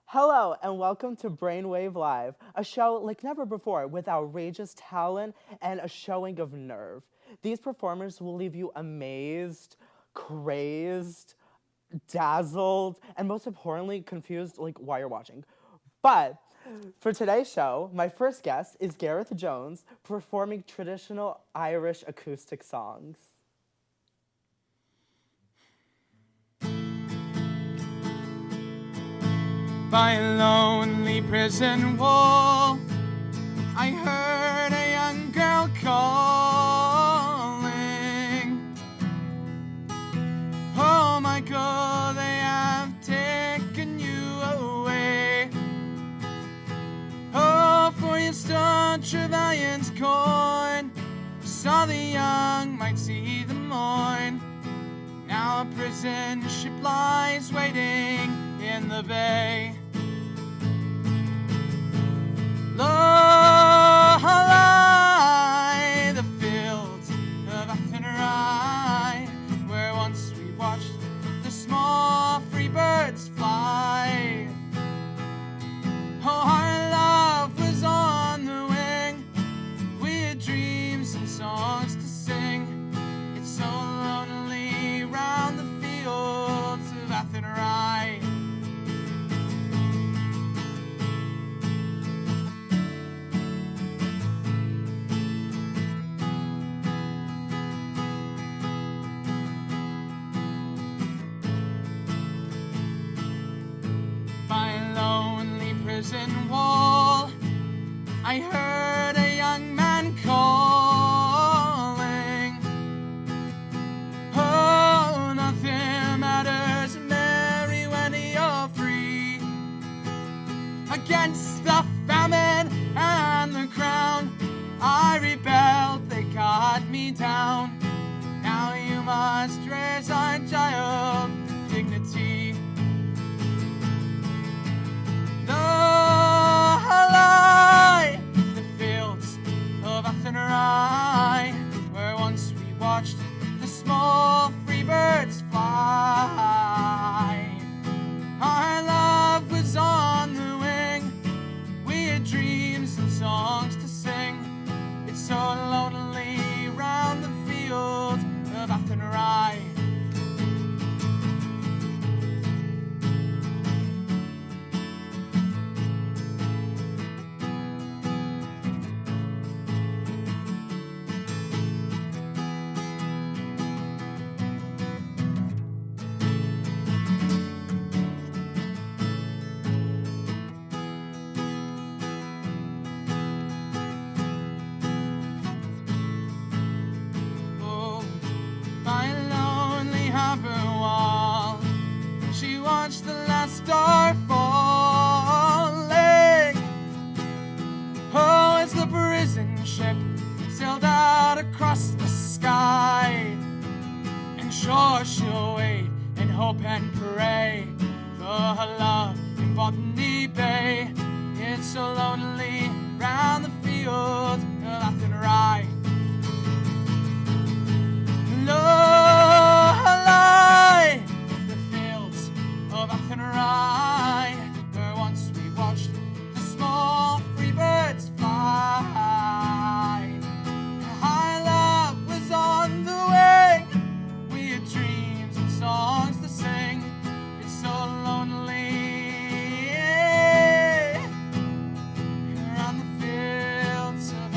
Hello, and welcome to Brainwave Live, a show like never before with outrageous talent and a showing of nerve. These performers will leave you amazed, crazed, dazzled, and most importantly, confused like why you're watching. But for today's show, my first guest is Gareth Jones performing traditional Irish acoustic songs. By a lonely prison wall, I heard a young girl calling. Oh my God, they have taken you away. Oh, for your Star Trevelyan's coin, so the young might see the morn. Now a prison ship lies waiting in the bay. Low lie the fields of Athenry, where once we watched the small free birds fly. Oh, our love was on the wing, we had dreams and songs to sing. It's so lonely round the fields of Athenry. Prison wall, I heard a young man calling. Oh, nothing matters, Mary, when you're free. Against the famine and the crown, I rebelled, they cut me down. Now you must raise our child to dignity. The fields of Athenry, where once we watched the small free birds fly. Our love was on the wing, we had dreams and songs to sing. It's so lonely round the field of Athenry. She watched the last star falling. Oh, as the prison ship sailed out across the sky. And sure she'll wait and hope and pray for her love in Botany Bay. It's so lonely round the field of Athenry. Lie the fields of Athenry, where once we watched the small free birds fly. Our love was on the wing, we had dreams and songs to sing. It's so lonely around the fields of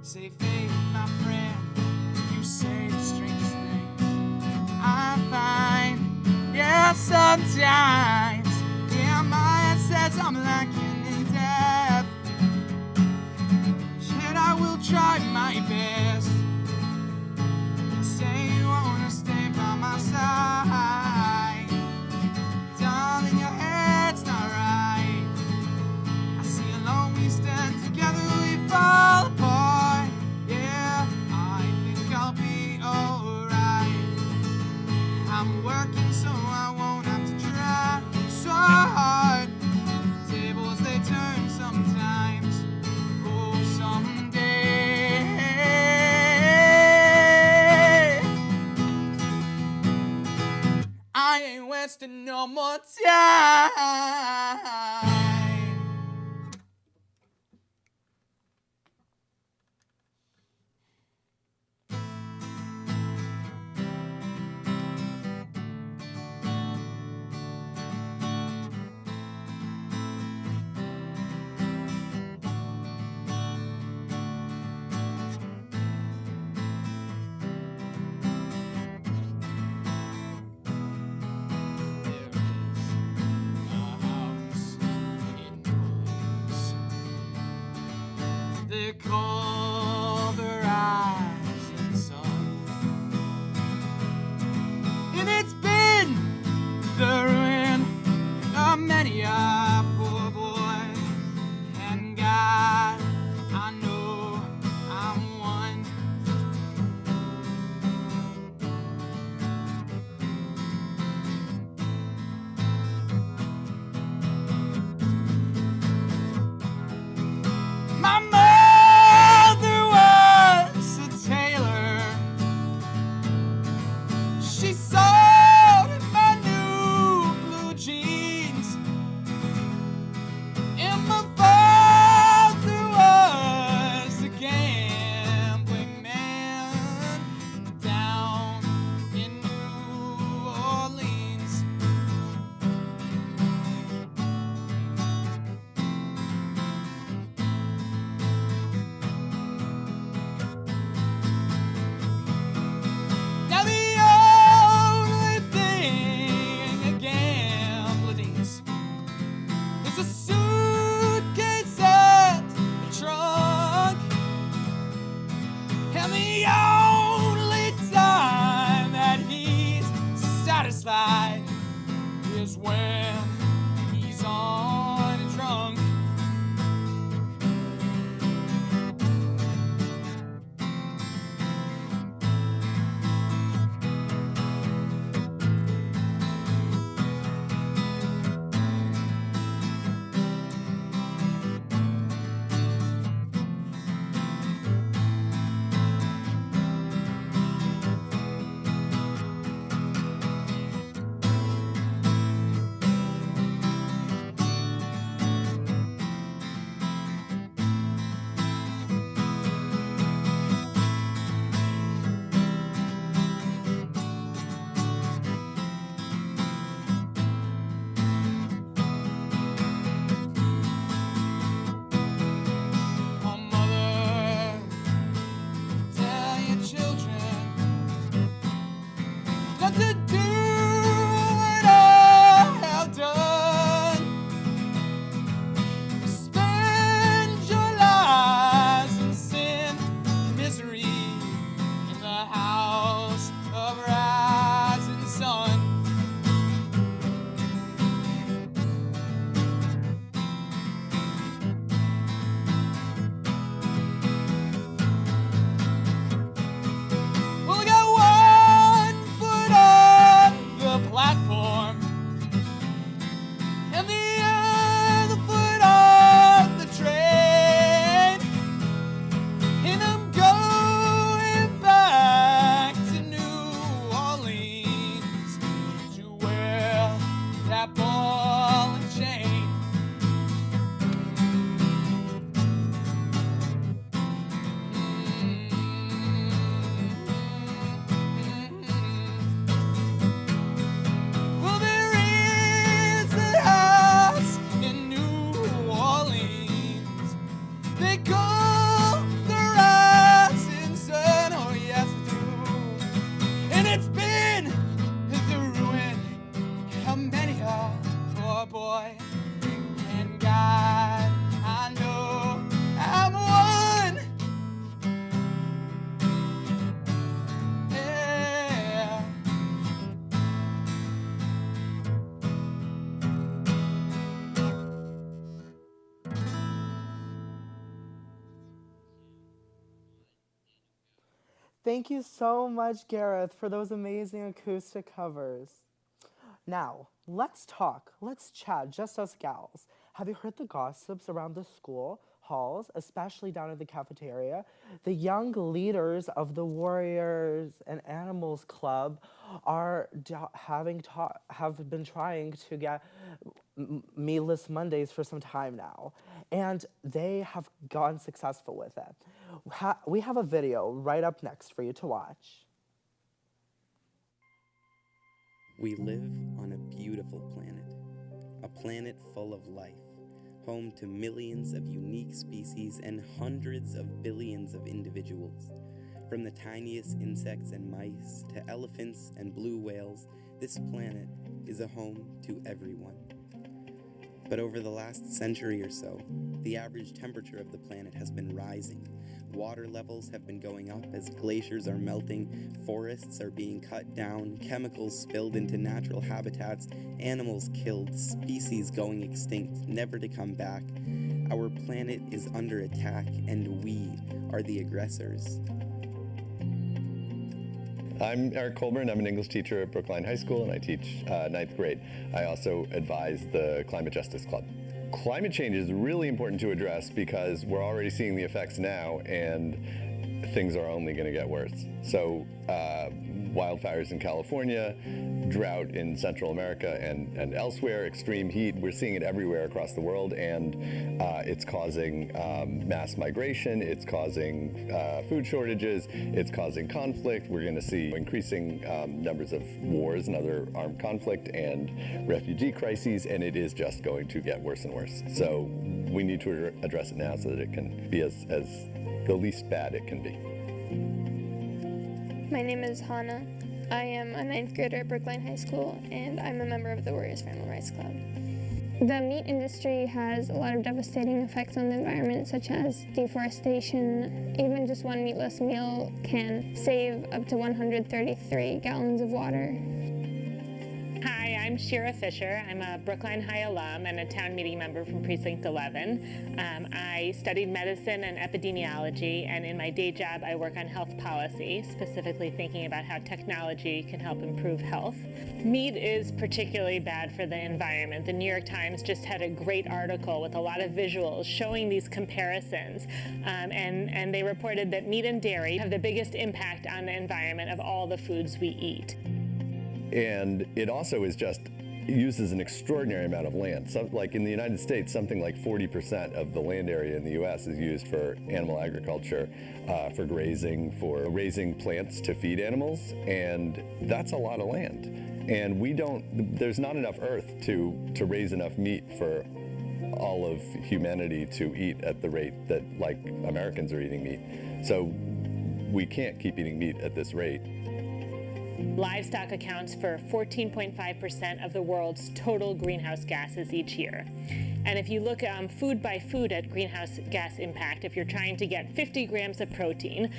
Say faith, my friend, you say the strangest things I find. Yeah, sometimes, yeah, my head says I'm lacking in depth. Yet I will try my best. Say you wanna stay by my side. Darling, your head's not right. I see alone we stand together, we fall apart. Yeah, I think I'll be alright. I'm working so I won't have to try so hard. Tables they turn sometimes. Oh, someday I ain't wasting no more time. They call the rising sun, and it's been the ruin of many a poor boy. And God, I know I'm one. My Thank you so much, Gareth, for those amazing acoustic covers. Now, let's talk. Let's chat, just us gals. Have you heard the gossips around the school halls, especially down in the cafeteria? The young leaders of the Warriors and Animals Club have been trying to get meatless Mondays for some time now, and they have gone successful with it. We have a video right up next for you to watch. We live on a beautiful planet full of life, home to millions of unique species and hundreds of billions of individuals. From the tiniest insects and mice to elephants and blue whales, this planet is a home to everyone. But over the last century or so, the average temperature of the planet has been rising. Water levels have been going up as glaciers are melting, forests are being cut down, chemicals spilled into natural habitats, animals killed, species going extinct, never to come back. Our planet is under attack, and we are the aggressors. I'm Eric Colburn. I'm an English teacher at Brookline High School, and I teach 9th grade. I also advise the Climate Justice Club. Climate change is really important to address because we're already seeing the effects now, and things are only going to get worse. So wildfires in California, drought in Central America and elsewhere, extreme heat, we're seeing it everywhere across the world, and it's causing mass migration, it's causing food shortages, it's causing conflict. We're going to see increasing numbers of wars and other armed conflict and refugee crises, and it is just going to get worse and worse. So we need to address it now so that it can be as the least bad it can be. My name is Hannah. I am a 9th grader at Brookline High School, and I'm a member of the Warriors Family Rights Club. The meat industry has a lot of devastating effects on the environment, such as deforestation. Even just one meatless meal can save up to 133 gallons of water. Hi, I'm Shira Fisher. I'm a Brookline High alum and a town meeting member from Precinct 11. I studied medicine and epidemiology, and in my day job I work on health policy, specifically thinking about how technology can help improve health. Meat is particularly bad for the environment. The New York Times just had a great article with a lot of visuals showing these comparisons, and they reported that meat and dairy have the biggest impact on the environment of all the foods we eat. And it also uses an extraordinary amount of land. So, like in the United States, something like 40% of the land area in the U.S. is used for animal agriculture, for grazing, for raising plants to feed animals, and that's a lot of land. And there's not enough earth to raise enough meat for all of humanity to eat at the rate that, like, Americans are eating meat. So we can't keep eating meat at this rate. Livestock accounts for 14.5% of the world's total greenhouse gases each year. And if you look food by food at greenhouse gas impact, if you're trying to get 50 grams of protein,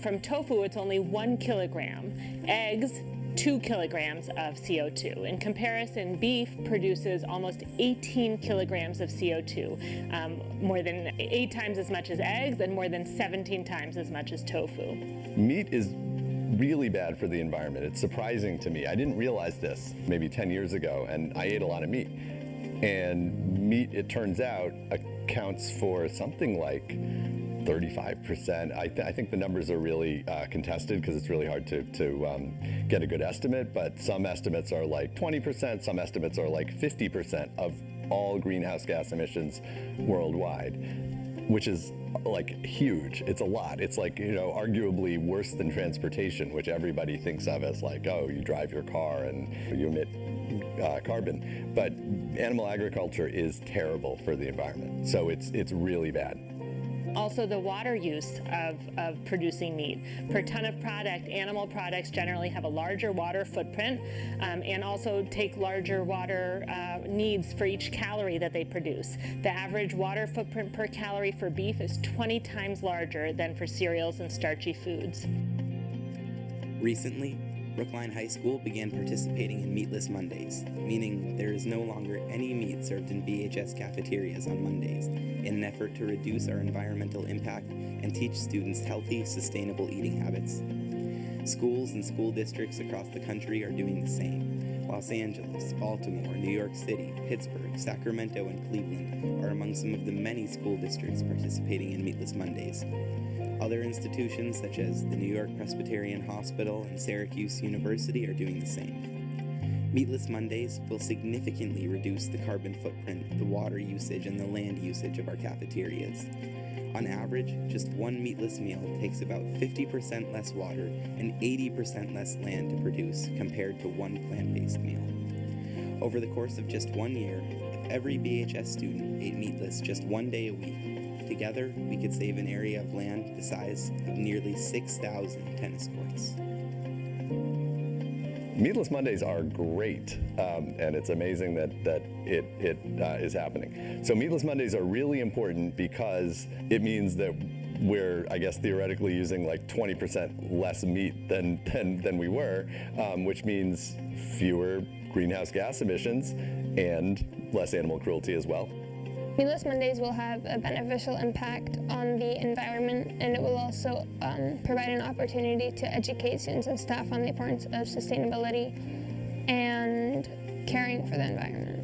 from tofu it's only 1 kilogram. Eggs, 2 kilograms of CO2. In comparison, beef produces almost 18 kilograms of CO2, more than 8 times as much as eggs and more than 17 times as much as tofu. Meat is really bad for the environment. It's surprising to me. I didn't realize this maybe 10 years ago, and I ate a lot of meat. And meat, it turns out, accounts for something like 35%. I think the numbers are really contested because it's really hard to get a good estimate, but some estimates are like 20%, some estimates are like 50% of all greenhouse gas emissions worldwide, which is like huge. It's a lot. It's like, arguably worse than transportation, which everybody thinks of as like, oh, you drive your car and you emit carbon. But animal agriculture is terrible for the environment. So it's really bad. Also, the water use of producing meat. Per ton of product, animal products generally have a larger water footprint and also take larger water needs for each calorie that they produce. The average water footprint per calorie for beef is 20 times larger than for cereals and starchy foods. Recently, Brookline High School began participating in Meatless Mondays, meaning there is no longer any meat served in BHS cafeterias on Mondays, in an effort to reduce our environmental impact and teach students healthy, sustainable eating habits. Schools and school districts across the country are doing the same. Los Angeles, Baltimore, New York City, Pittsburgh, Sacramento, and Cleveland are among some of the many school districts participating in Meatless Mondays. Other institutions, such as the New York Presbyterian Hospital and Syracuse University, are doing the same. Meatless Mondays will significantly reduce the carbon footprint, the water usage, and the land usage of our cafeterias. On average, just one meatless meal takes about 50% less water and 80% less land to produce compared to one plant-based meal. Over the course of just 1 year, if every BHS student ate meatless just 1 day a week, together, we could save an area of land the size of nearly 6,000 tennis courts. Meatless Mondays are great, and it's amazing that it is happening. So Meatless Mondays are really important because it means that we're, I guess, theoretically using like 20% less meat than we were, which means fewer greenhouse gas emissions and less animal cruelty as well. Meatless Mondays will have a beneficial impact on the environment, and it will also provide an opportunity to educate students and staff on the importance of sustainability and caring for the environment.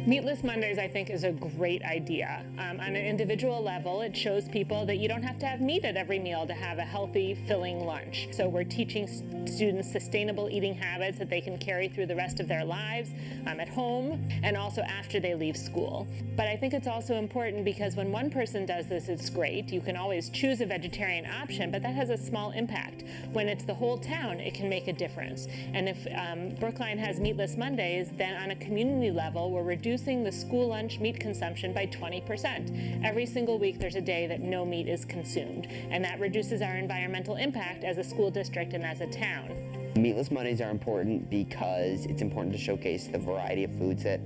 Meatless Mondays, I think, is a great idea. On an individual level, it shows people that you don't have to have meat at every meal to have a healthy, filling lunch. So we're teaching students sustainable eating habits that they can carry through the rest of their lives at home and also after they leave school. But I think it's also important because when one person does this, it's great. You can always choose a vegetarian option, but that has a small impact. When it's the whole town, it can make a difference. And if Brookline has Meatless Mondays, then on a community level, we're reducing the school lunch meat consumption by 20%. Every single week there's a day that no meat is consumed, and that reduces our environmental impact as a school district and as a town. Meatless Mondays are important because it's important to showcase the variety of foods that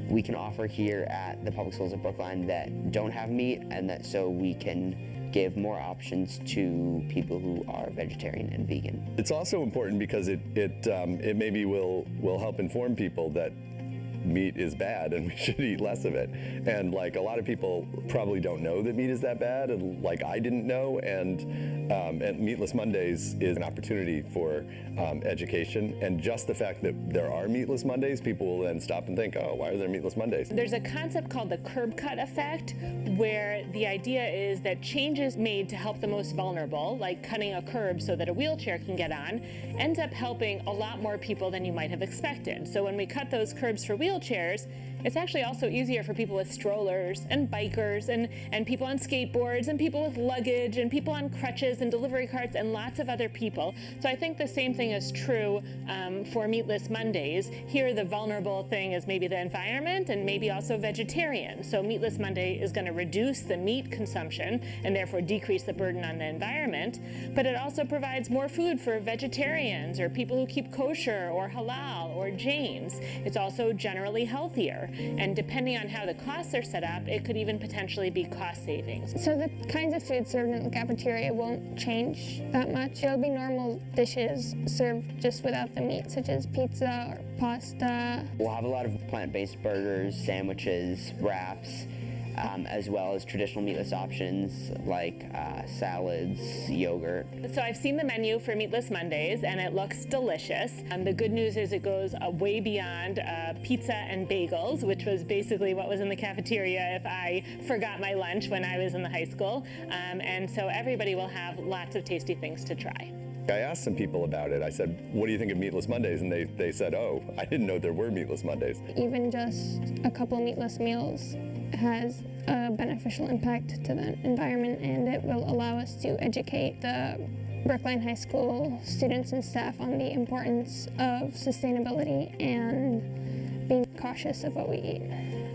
we can offer here at the public schools of Brookline that don't have meat, and that so we can give more options to people who are vegetarian and vegan. It's also important because it maybe will help inform people that meat is bad and we should eat less of it. And like a lot of people probably don't know that meat is that bad, and like I didn't know, and Meatless Mondays is an opportunity for education. And just the fact that there are Meatless Mondays, people will then stop and think, oh, why are there Meatless Mondays? There's a concept called the curb cut effect, where the idea is that changes made to help the most vulnerable, like cutting a curb so that a wheelchair can get on, ends up helping a lot more people than you might have expected. So when we cut those curbs for wheelchairs, it's actually also easier for people with strollers and bikers and people on skateboards and people with luggage and people on crutches and delivery carts and lots of other people. So I think the same thing is true for Meatless Mondays. Here the vulnerable thing is maybe the environment and maybe also vegetarian. So Meatless Monday is going to reduce the meat consumption and therefore decrease the burden on the environment, but it also provides more food for vegetarians or people who keep kosher or halal or Jains. It's also generally healthier. And depending on how the costs are set up, it could even potentially be cost savings. So the kinds of food served in the cafeteria won't change that much. It'll be normal dishes served just without the meat, such as pizza or pasta. We'll have a lot of plant-based burgers, sandwiches, wraps, as well as traditional meatless options like salads, yogurt. So I've seen the menu for Meatless Mondays and it looks delicious. The good news is it goes way beyond pizza and bagels, which was basically what was in the cafeteria if I forgot my lunch when I was in the high school. And so everybody will have lots of tasty things to try. I asked some people about it. I said, what do you think of Meatless Mondays? And they said, oh, I didn't know there were Meatless Mondays. Even just a couple meatless meals has a beneficial impact to the environment, and it will allow us to educate the Brookline High School students and staff on the importance of sustainability and being cautious of what we eat.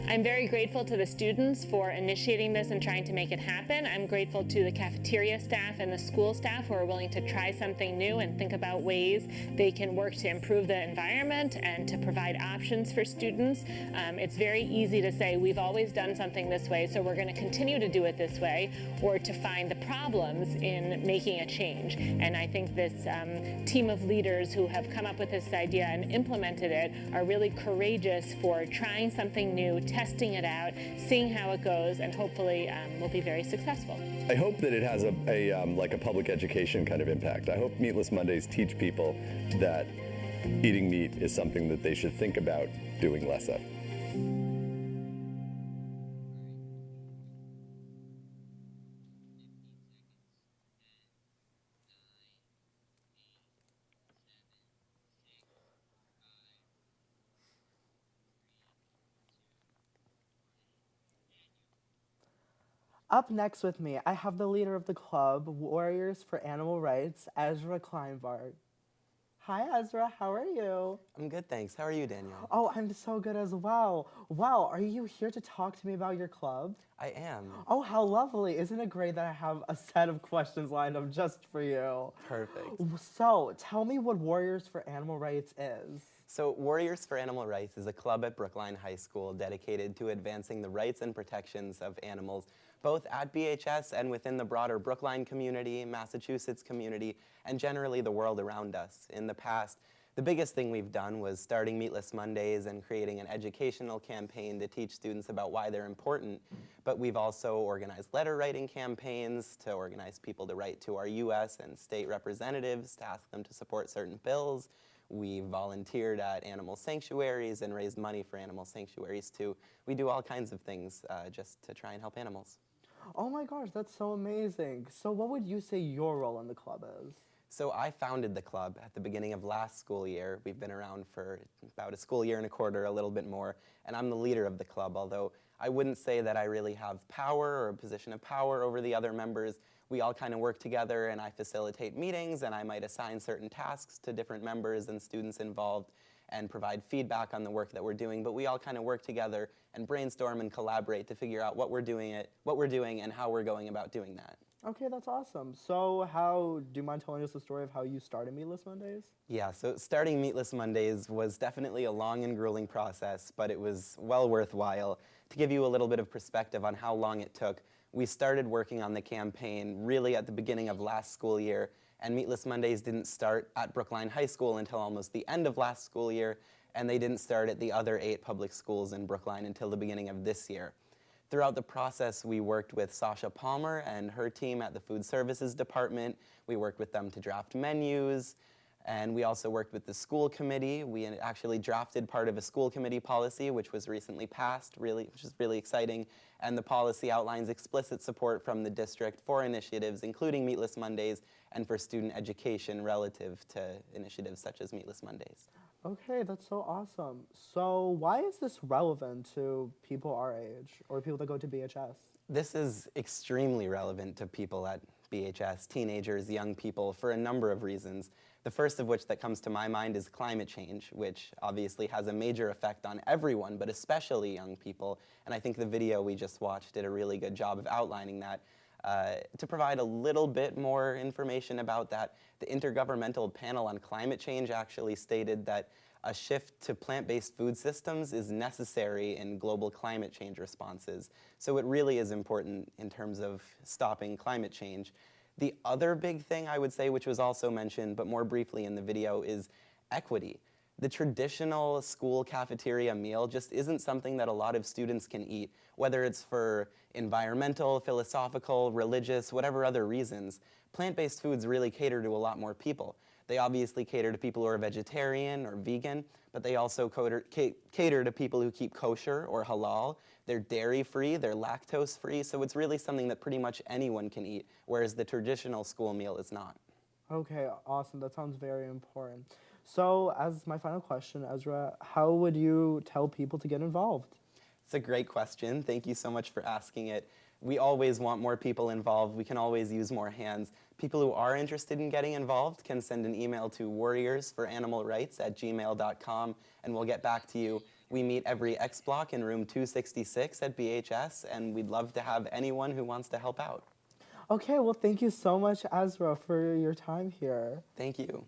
I'm very grateful to the students for initiating this and trying to make it happen. I'm grateful to the cafeteria staff and the school staff who are willing to try something new and think about ways they can work to improve the environment and to provide options for students. It's very easy to say we've always done something this way, so we're going to continue to do it this way, or to find the problems in making a change. And I think this team of leaders who have come up with this idea and implemented it are really courageous for trying something new, testing it out, seeing how it goes, and hopefully will be very successful. I hope that it has like a public education kind of impact. I hope Meatless Mondays teach people that eating meat is something that they should think about doing less of. Up next with me, I have the leader of the club, Warriors for Animal Rights, Ezra Kleinbart. Hi, Ezra. How are you? I'm good, thanks. How are you, Daniel? Oh, I'm so good as well. Wow, are you here to talk to me about your club? I am. Oh, how lovely. Isn't it great that I have a set of questions lined up just for you? Perfect. So, tell me what Warriors for Animal Rights is. So, Warriors for Animal Rights is a club at Brookline High School dedicated to advancing the rights and protections of animals, both at BHS and within the broader Brookline community, Massachusetts community, and generally the world around us. In the past, the biggest thing we've done was starting Meatless Mondays and creating an educational campaign to teach students about why they're important. But we've also organized letter writing campaigns to organize people to write to our U.S. and state representatives to ask them to support certain bills. We volunteered at animal sanctuaries and raised money for animal sanctuaries too. We do all kinds of things just to try and help animals. Oh my gosh, that's so amazing. So what would you say your role in the club is? So I founded the club at the beginning of last school year. We've been around for about a school year and a quarter, a little bit more, and I'm the leader of the club, although I wouldn't say that I really have power or a position of power over the other members. We all kind of work together, and I facilitate meetings, and I might assign certain tasks to different members and students involved and provide feedback on the work that we're doing, but we all kind of work together and brainstorm and collaborate to figure out what we're doing and how we're going about doing that. Okay, that's awesome. So do you mind telling us the story of how you started Meatless Mondays? Yeah, so starting Meatless Mondays was definitely a long and grueling process, but it was well worthwhile. To give you a little bit of perspective on how long it took, we started working on the campaign really at the beginning of last school year, and Meatless Mondays didn't start at Brookline High School until almost the end of last school year, and they didn't start at the other 8 public schools in Brookline until the beginning of this year. Throughout the process, we worked with Sasha Palmer and her team at the Food Services Department. We worked with them to draft menus, and we also worked with the school committee. We actually drafted part of a school committee policy, which was recently passed, which is really exciting. And the policy outlines explicit support from the district for initiatives, including Meatless Mondays, and for student education relative to initiatives such as Meatless Mondays. Okay, that's so awesome. So why is this relevant to people our age or people that go to BHS? This is extremely relevant to people at BHS, teenagers, young people, for a number of reasons. The first of which that comes to my mind is climate change, which obviously has a major effect on everyone, but especially young people. And I think the video we just watched did a really good job of outlining that. To provide a little bit more information about that, the Intergovernmental Panel on Climate Change actually stated that a shift to plant-based food systems is necessary in global climate change responses. So it really is important in terms of stopping climate change. The other big thing I would say, which was also mentioned, but more briefly in the video, is equity. The traditional school cafeteria meal just isn't something that a lot of students can eat, whether it's for environmental, philosophical, religious, whatever other reasons. Plant-based foods really cater to a lot more people. They obviously cater to people who are vegetarian or vegan, but they also cater to people who keep kosher or halal. They're dairy-free, they're lactose-free, so it's really something that pretty much anyone can eat, whereas the traditional school meal is not. Okay, awesome. That sounds very important. So as my final question, Ezra, how would you tell people to get involved? It's a great question. Thank you so much for asking it. We always want more people involved. We can always use more hands. People who are interested in getting involved can send an email to warriorsforanimalrights@gmail.com, and we'll get back to you. We meet every X block in room 266 at BHS, and we'd love to have anyone who wants to help out. Okay, well, thank you so much, Ezra, for your time here. Thank you.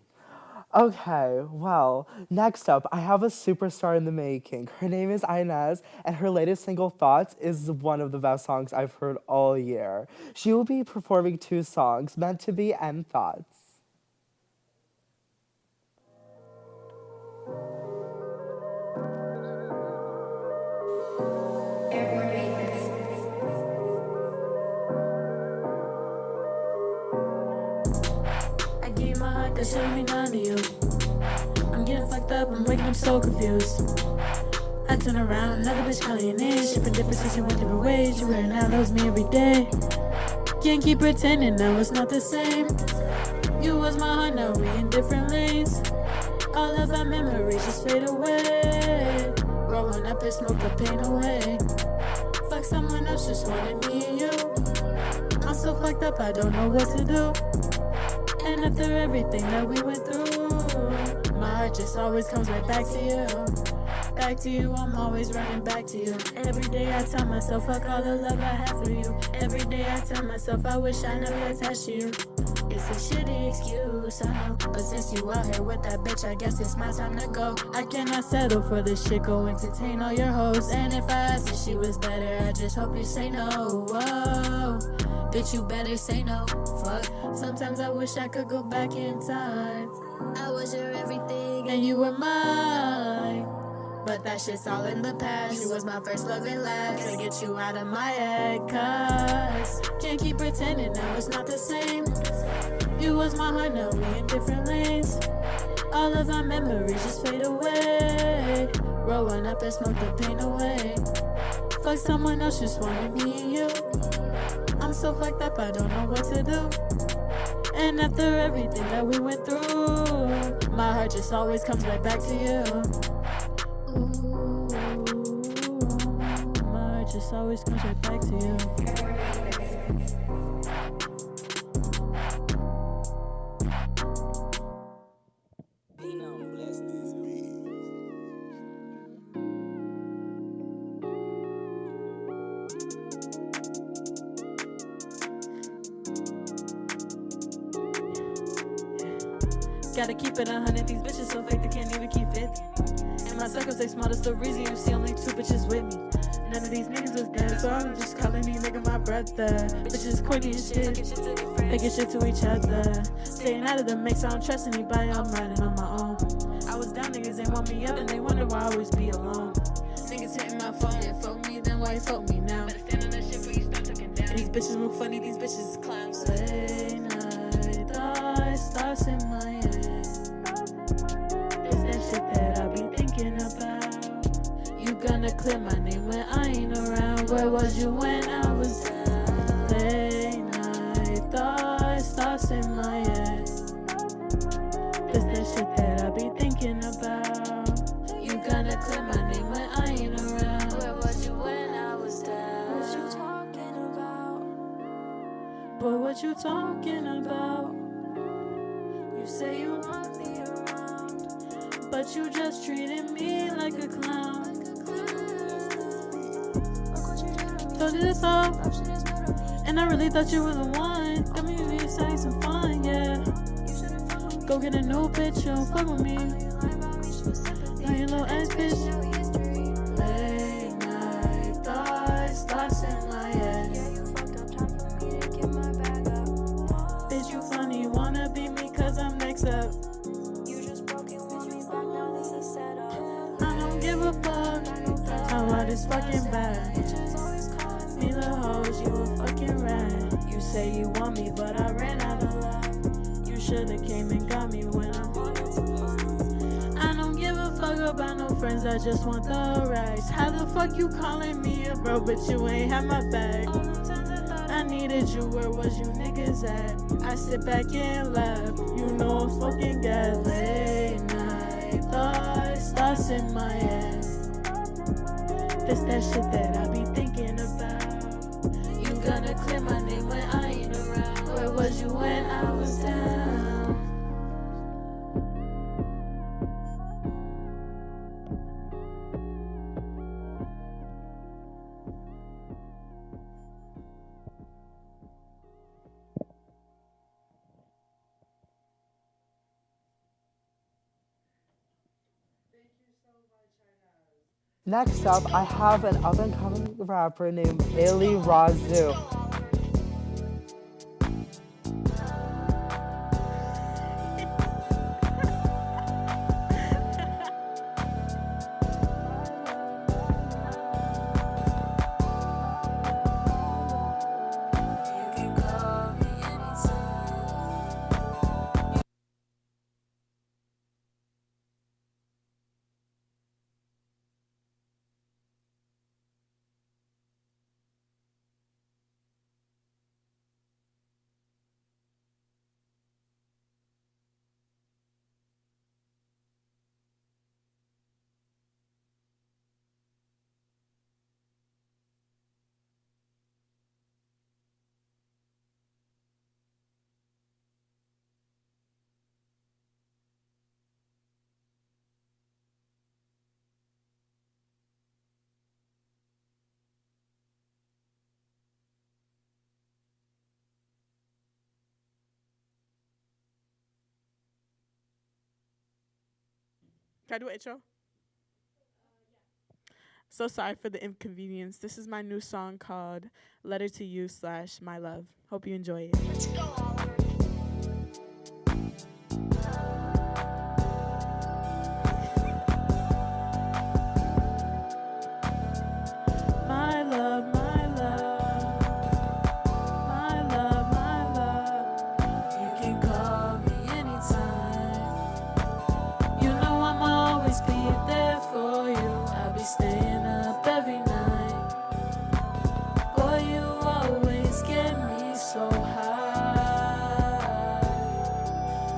Okay, well, next up, I have a superstar in the making. Her name is Inez, and her latest single, Thoughts, is one of the best songs I've heard all year. She will be performing 2 songs, Meant to Be and Thoughts. I gave my heart, that should be none to you. I'm getting fucked up, I'm waking up so confused. I turn around, another bitch calling your name. Shipping different since you went different ways. You wear now, that was me every day. Can't keep pretending, now it's not the same. You was my heart, now we in different lanes. All of our memories just fade away. Growing up, it smoked the pain away. Fuck someone else, just wanted me and you. I'm so fucked up, I don't know what to do. And after everything that we went through, my heart just always comes right back to you. Back to you, I'm always running back to you. Every day I tell myself, fuck all the love I have for you. Every day I tell myself, I wish I never attached to you. It's a shitty excuse, I know. But since you out here with that bitch, I guess it's my time to go. I cannot settle for this shit, go entertain all your hoes. And if I asked if she was better, I just hope you say no. Whoa. Bitch, you better say no. Fuck. Sometimes I wish I could go back in time. I was your everything and you were mine. But that shit's all in the past. You was my first love and last. Gotta get you out of my head, cause can't keep pretending now it's not the same. You was my heart, now we in different lanes. All of our memories just fade away. Growing up and smoke the pain away. Fuck someone else, just wanted me and you. I'm so fucked up, I don't know what to do. And after everything that we went through, my heart just always comes right back to you. Ooh, my heart just always comes right back to you. Gotta keep it 100, these bitches so fake they can't even keep 50. And my circles, they small, that's the reason you see only 2 bitches with me. None of these niggas was dead, so I'm just calling me, making my breath there. Bitches corny and shit, taking shit to each other. Staying out of the mix, I don't trust anybody, I'm riding on my own. I was down, niggas ain't want me up, and they wonder why I always be alone. Niggas hitting my phone, and fuck me, then why you fuck me now? Better stand on that shit before you start talking down. And these bitches move funny, these bitches is clowns. Late night, thoughts, thoughts in my head. That I'll be thinking about. You gonna clear my name when I ain't around. Where was you when I was down? Late night thoughts, thoughts in my head. This that shit that I'll be thinking about. You gonna clear my name when I ain't around. Where was you when I was down? What you talking about? Boy, what you talking about? You say you want me around, but you just treated me like a clown. Told you this all, and I really thought you were the one. Got me having some fun, yeah. Go get a new bitch, you don't fuck with me. Now you little ass bitch. Late night thoughts, thoughts in my head. Bitch, you funny, you wanna be me 'cause I'm next up. I don't give a fuck. I'm out this fucking bad. Me the hoes, you a fucking rat. You say you want me, but I ran out of luck. You shoulda came and got me when I'm on. I don't give a fuck about no friends, I just want the racks. How the fuck you calling me a bro, but you ain't have my back? I needed you, where was you niggas at? I sit back and laugh, you know I'm fucking gas. Late night thoughts, thoughts in my head. This that shit that I be thinking about. You gonna clear my name when I ain't around. Where was you when I was down? Next up, I have an up-and-coming rapper named Illy Razoo. Can I do an intro? So sorry for the inconvenience. This is my new song called Letter to You / My Love. Hope you enjoy it. My love, my love, my love, my love. You can call me anytime. You know I'ma always be there for you. I'll be staying up every night. Boy, you always get me so high.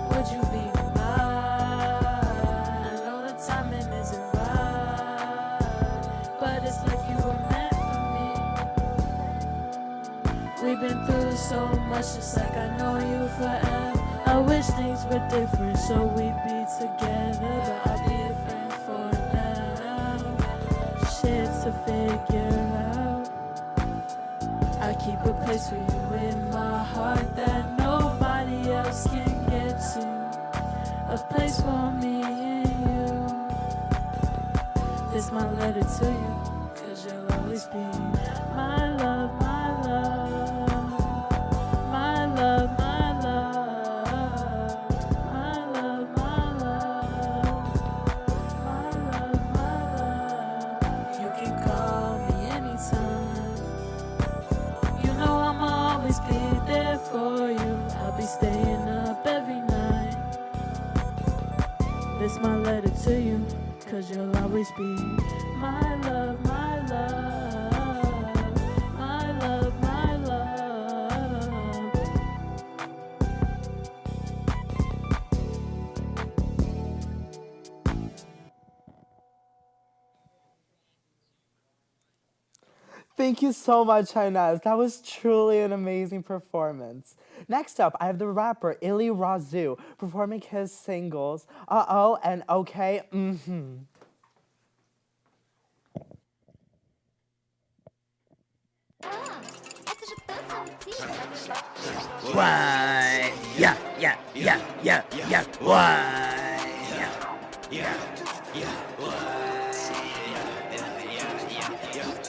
Would you be mine? I know the timing isn't right, but it's like you were meant for me. We've been through so much, just like I know you forever. I wish things were different so we'd be together, but I'll be a friend for now. Shit to figure out. I keep a place for you in my heart that nobody else can get to. A place for me and you. This my letter to you, 'cause you'll always be my love, my love, my love, my love, my love, my love, my love, my love. You can call me anytime. You know I'ma always be there for you. I'll be staying up every night. This my letter to you, 'cause you'll always be my love, my love, my love, my love. Thank you so much, Inez. That was truly an amazing performance. Next up, I have the rapper Illy Razoo performing his singles Uh-Oh and Okay, Why? Yeah, yeah, yeah, yeah, yeah. Why? Yeah,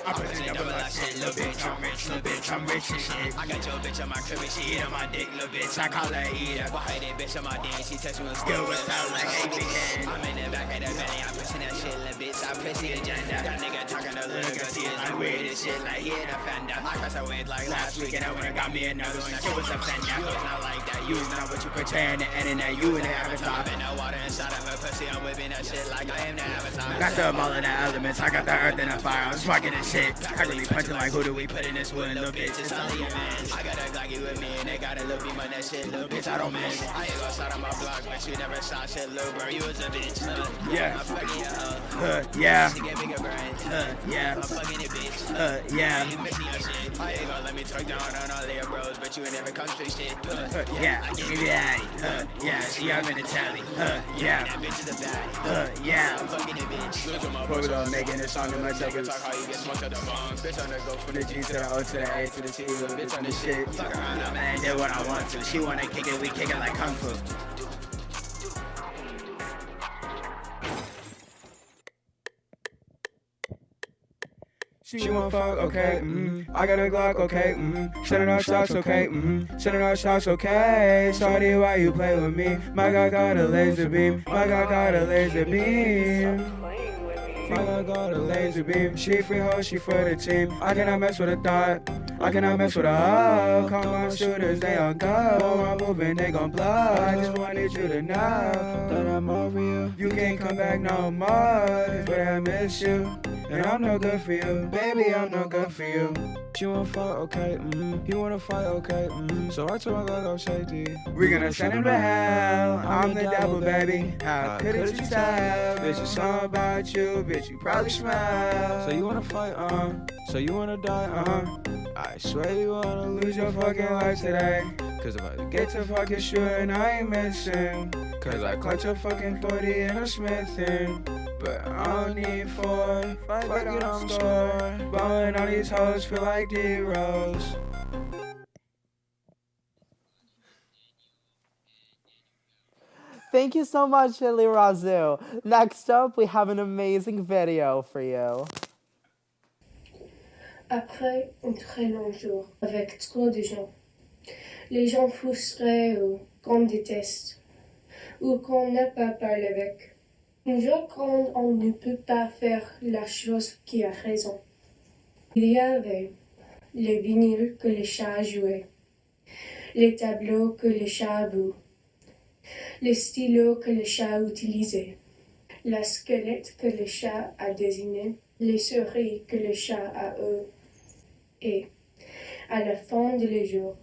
I put it double like shit, little bitch, I'm rich and shit. I got your bitch on my crib and she eat on my dick, little bitch, I call her eater. Behind that bitch on my dick, she text me with skill without like, hey, big head. I'm in the back of the belly, I'm pushing that shit, little bitch, I push the agenda. That nigga talking to little girl, he is like weird as shit, like he ain't a fender. I crossed her way like last week and I would've got me another one, that shit was a fender. It's not like that, you is not what you portray in the internet, you in the avatar. I've been the water inside of her pussy, I'm whipping that shit like I am the avatar. Got the all of the elements, I got the earth and the fire, I'm sparking this shit. I really punching like who do we put in this wood, little bitch, it's only a man. I got a Glocky with me and they got a little beam on that shit, little bitch, I don't miss. I ain't gon' start on my block, but you never saw shit, little bro, you was a bitch. Yeah. I'm fucking your yeah. She get bigger brain. Yeah. I'm fucking it, bitch. Yeah. You missing your shit. I ain't gon' let me talk down on all of your bros, but you ain't never come straight shit. Yeah. I give you that. Yeah. She up in the tally. Yeah. That bitch is a baddie. Yeah. I'm fucking it, bitch. Put it on making this song in my talk how you get smoked at the bomb. Bitch on the go from the G to the O to the A to the T. Little bitch on the shit. Fuck around, I'm and did what I want to. She wanna kick it, we kick it like Kung Fu. She won't fuck, okay, I got a Glock, okay, sending out shots, okay, sending out shots, okay. Shawty, why you play with me? My God got a laser beam, my God got a laser beam. My God got a laser beam. She free hoe, she for the team. I cannot mess with a thought. I cannot mess with a hoe. Call my shooters, they all go. I'm moving, they gon' blow. I just wanted you to know that I'm over you. You can't come back no more, but I miss you. And I'm no good for you, baby, I'm no good for you. She wanna fuck, okay, he wanna fight, okay, so I told my God go safety. We gonna send him to hell, I'm the devil, baby. How couldn't you tell? Bitch, it's all about you, bitch, you probably smell. So you wanna fight, so you wanna die, I swear you wanna lose your fucking life today. Cause if I get to fucking shooting, I ain't missing. Cause I clutch a fucking 40 and a Smithin'. But I don't need 4, fuck it on score. Ballin' on these hoes feel like D-Rose. Thank you so much, Shirley Razoo. Next up, we have an amazing video for you. Après un très long jour avec trop de gens, les gens frustrés ou qu'on déteste, ou qu'on n'a pas parlé avec. Un jour quand on ne peut pas faire la chose qui a raison. Il y avait les vinyles que le chat a joué, les tableaux que le chat a vus, les stylos que le chat a utilisés, la squelette que le chat a dessiné, les souris que le chat a eues. Et, à la fin de le jour,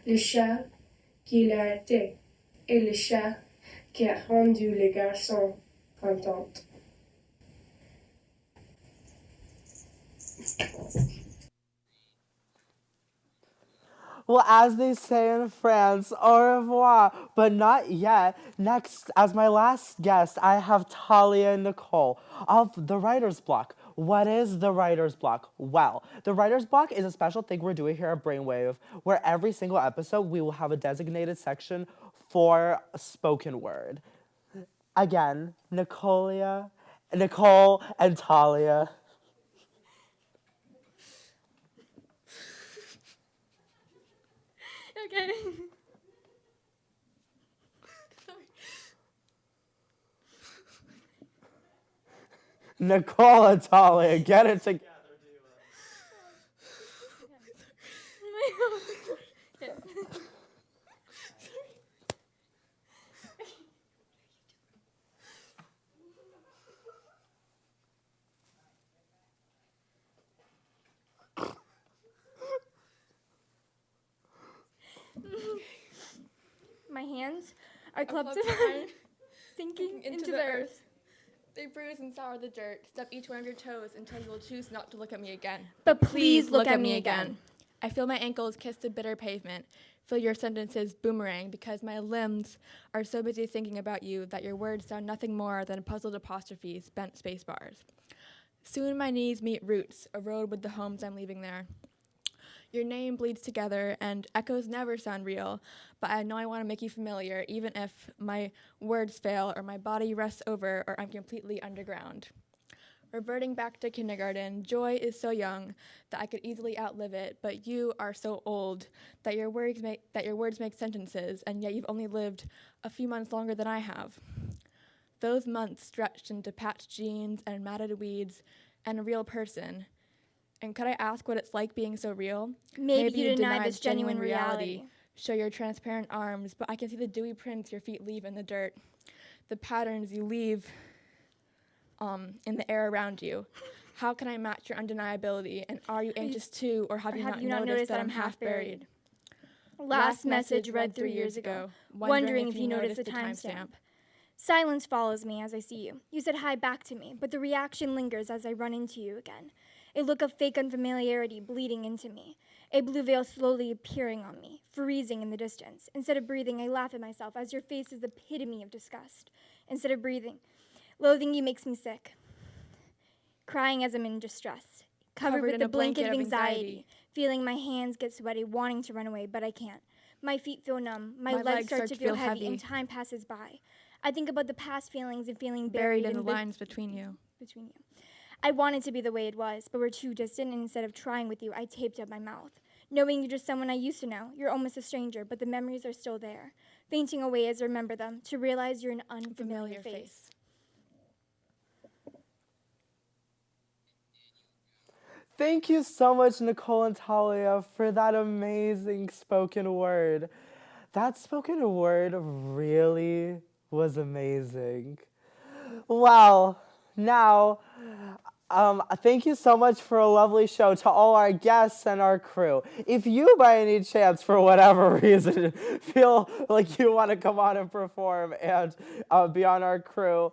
le chat qui l'a été et le chat qui a rendu les garçons contents. Well, as they say in France, au revoir, but not yet. Next, as my last guest, I have Talia and Nicole of the Writer's Block. What is the Writer's Block? Well, the Writer's Block is a special thing we're doing here at Brainwave, where every single episode we will have a designated section for spoken word. Again, Nicole and Talia. Okay. Nicole and Talia, get it together. My hands are clubs of iron sinking into the earth. They bruise and sour the dirt. Step each one of your toes until you will choose not to look at me again. But please look at me again. I feel my ankles kiss the bitter pavement. Feel your sentences boomerang because my limbs are so busy thinking about you that your words sound nothing more than puzzled apostrophes, bent space bars. Soon my knees meet roots, a road with the homes I'm leaving there. Your name bleeds together, and echoes never sound real, but I know I want to make you familiar, even if my words fail, or my body rests over, or I'm completely underground. Reverting back to kindergarten, joy is so young that I could easily outlive it, but you are so old that your words make sentences, and yet you've only lived a few months longer than I have. Those months stretched into patched jeans and matted weeds and a real person. And could I ask what it's like being so real? Maybe you deny this genuine reality. Show your transparent arms, but I can see the dewy prints your feet leave in the dirt. The patterns you leave in the air around you. How can I match your undeniability? And are you anxious too, or have you not noticed that I'm half buried? Last message read 3 years ago, wondering if you noticed the timestamp. Silence follows me as I see you. You said hi back to me, but the reaction lingers as I run into you again. A look of fake unfamiliarity bleeding into me. A blue veil slowly appearing on me, freezing in the distance. Instead of breathing, I laugh at myself as your face is the epitome of disgust. Instead of breathing, loathing you makes me sick. Crying as I'm in distress, covered with the blanket of anxiety, feeling my hands get sweaty, wanting to run away, but I can't. My feet feel numb, my legs start to feel heavy, and time passes by. I think about the past feelings and feeling buried in the lines between you. I wanted to be the way it was, but we're too distant, and instead of trying with you, I taped up my mouth. Knowing you're just someone I used to know, you're almost a stranger, but the memories are still there. Fainting away as I remember them, to realize you're an unfamiliar face. Thank you so much, Nicole and Talia, for that amazing spoken word. That spoken word really was amazing. Wow. Now, thank you so much for a lovely show to all our guests and our crew. If you, by any chance, for whatever reason, feel like you want to come on and perform and be on our crew,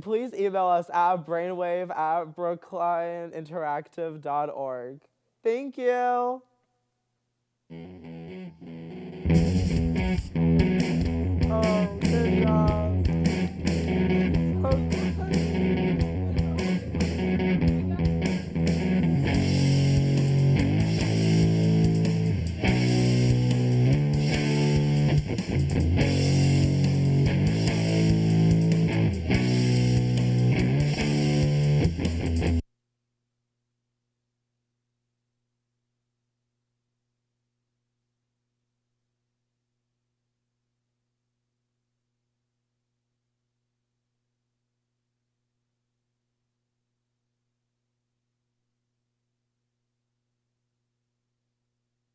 please email us at brainwave@brooklineinteractive.org. Thank you.